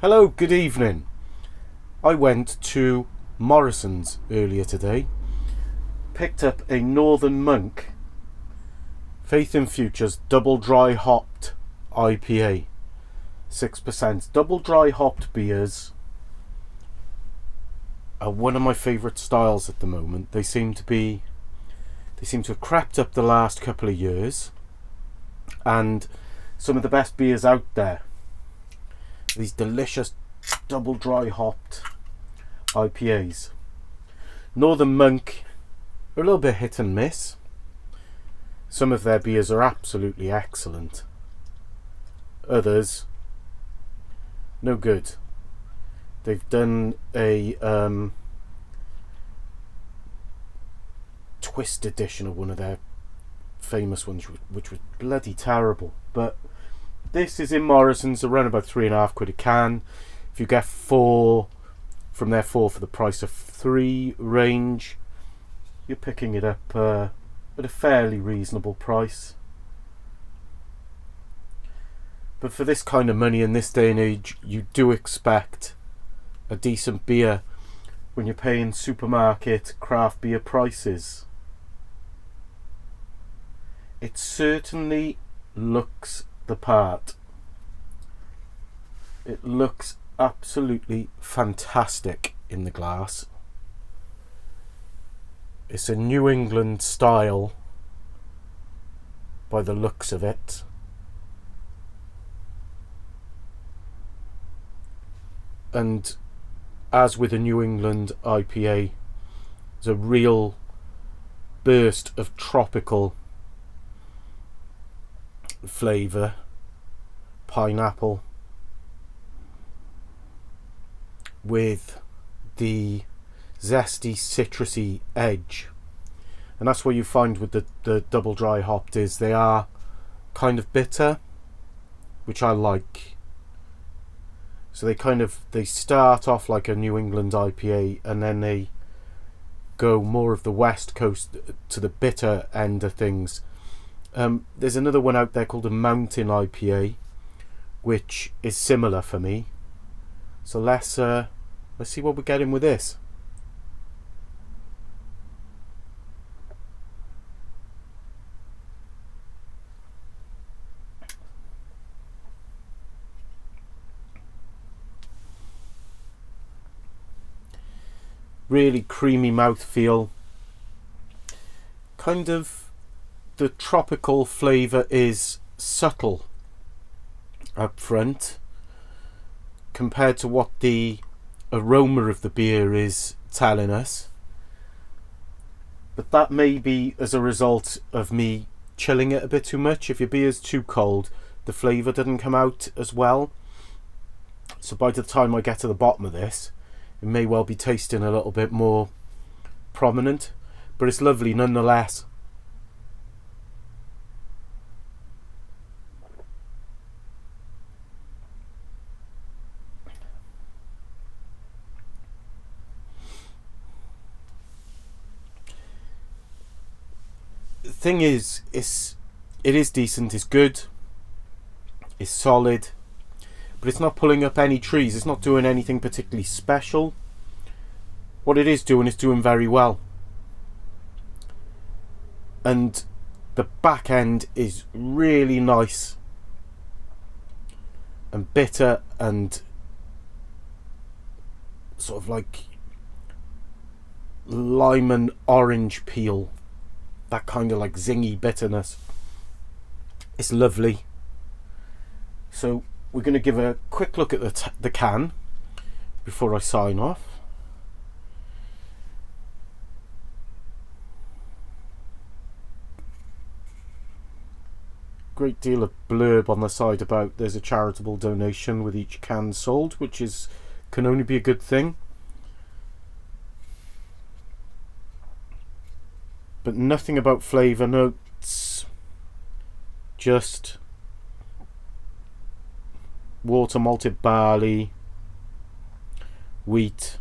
Hello, good evening. I went to Morrisons earlier today, picked up a Northern Monk Faith in Future's double dry hopped IPA, 6%. Double dry hopped beers are one of my favourite styles at the moment. They seem to have crept up the last couple of years, and some of the best beers out there. These delicious double dry hopped IPAs. Northern Monk are a little bit hit and miss. Some of their beers are absolutely excellent. Others, no good. They've done a twist edition of one of their famous ones, which was bloody terrible. But this is in Morrisons, around about £3.50 a can. If you get 4 from their 4 for the price of 3 range, you're picking it up at a fairly reasonable price. But for this kind of money in this day and age, you do expect a decent beer when you're paying supermarket craft beer prices. It certainly looks the part. It looks absolutely fantastic in the glass. It's a New England style by the looks of it. And as with a New England IPA, there's a real burst of tropical flavour, pineapple, with the zesty citrusy edge. And that's what you find with the double dry hopped is they are kind of bitter, which I like. So they start off like a New England IPA, and then they go more of the West Coast to the bitter end of things. There's another one out there called a Mountain IPA, which is similar for me. So let's see what we're getting with this. Really creamy mouthfeel. Kind of the tropical flavour is subtle up front compared to what the aroma of the beer is telling us. But that may be as a result of me chilling it a bit too much. If your beer's too cold, the flavour doesn't come out as well. So by the time I get to the bottom of this, it may well be tasting a little bit more prominent, but it's lovely nonetheless. The thing is, it is decent, it's good, it's solid, but it's not pulling up any trees. It's not doing anything particularly special. What it is doing very well. And the back end is really nice and bitter and sort of like lime and orange peel. That kind of like zingy bitterness. It's lovely. So we're going to give a quick look at the can before I sign off. Great deal of blurb on the side about there's a charitable donation with each can sold, which can only be a good thing. But nothing about flavour notes, just water, malted barley, wheat,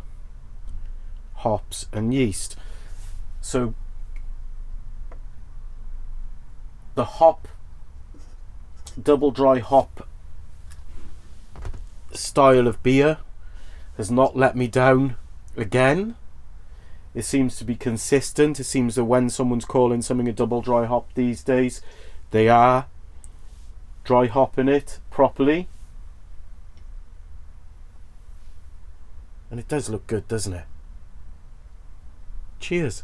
hops and yeast. So the double dry hop style of beer has not let me down again. It seems to be consistent. It seems that when someone's calling something a double dry hop these days, they are dry hopping it properly. And it does look good, doesn't it? Cheers.